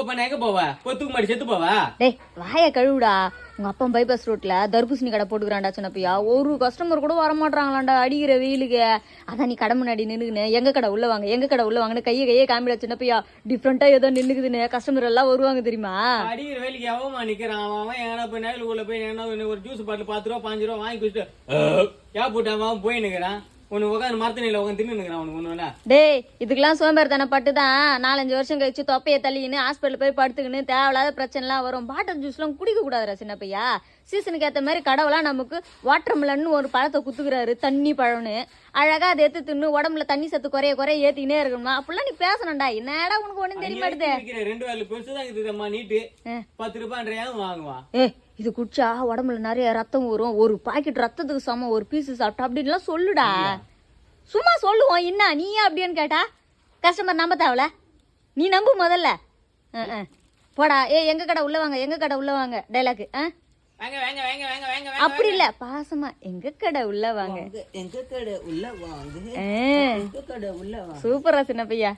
பண்ண எங்க போவா பொத்துக்கு மாடி செத்து போவா? டேய் வாயை கழுவுடா. உங்க அப்பா பைபாஸ் ரோட்ல தர்பூசணி கடை போட்டுக்கிறான்டா சின்னப்பையா. ஒரு கஸ்டமர் கூட வரமாட்டாங்களாண்டா அடிக்கிற வெயிலுக்கு. அதான் நீ கடை முன்னாடி நின்னுக்குன்னு எங்க கடை உள்ள வாங்க எங்க கடை உள்ள வாங்கன்னு கையை காமிடா சின்னப்பையா. டிஃப்ரெண்டா ஏதோ நின்னுக்குதுன்னு கஸ்டமர் எல்லாம் வருவாங்க தெரியுமா? அடிக்கிற வேலைக்கு எவமா நிக்கிறான் அவன் எங்கன்னா போய் நேரில் உள்ள போய் என்ன ஒரு ஜூஸ் பாட்டில் 10 ரூபா 5 ரூபா வாங்கி குடிச்சிட்டு ஏன் போட்டு அவன் போய் நிக்கிறான். உனக்கு உட்காந்து மரத்தனையில உட்காந்து தின்னு நிக்கிறான் அவனுக்கு ஒண்ணு. டேய் இதுக்கெல்லாம் சோம்பேறித்தனை பட்டுதான் 4-5 வருஷம் கழிச்சு தொப்பையை தள்ளின்னு ஹாஸ்பிட்டல் போய் படுத்துக்கின்னு தேவையில்லாத பிரச்சனைலாம் வரும். பாட்டில் ஜூஸ்லாம் குடிக்க கூடாதுடா சின்ன பையா. சீசனுக்கு ஏற்ற மாதிரி கடவுளாம் நமக்கு வாட்டர் மிலன்னு ஒரு பழத்தை குத்துக்கிறாரு தண்ணி பழம்னு. அழகா அதை எடுத்து தின்னு உடம்புல தண்ணி சத்து குறைய ஏத்தினே இருக்கணுமா? அப்படிலாம் நீ பேசணும்டா. என்னடா உனக்கு ஒண்ணும் தெரிய மாட்டுது. 2 வேலை பெருசுதான் இருக்குதும்மா நீட்டு 10 ரூபாய்ன்றையாவும் வாங்குவான். இது குடிச்சா உடம்புல நிறைய ரத்தம் வரும். ஒரு பாக்கெட் ரத்தத்துக்கு சமம் ஒரு பீஸ் சாப்பிட்டா அப்படின்லாம் சொல்லுடா. சும்மா சொல்லுவோம் என்ன நீயா அப்படின்னு கேட்டா கஸ்டமர் நம்ப தேவல. நீ நம்பு முதல்ல. போடா எங்க கடை உள்ள வாங்க எங்க கடை உள்ள வாங்க டைலாக். அப்படி இல்ல பாசமா எங்க கடை உள்ள வாங்க எங்க கடை உள்ள வாங்க. சூப்பரா சின்ன பையா.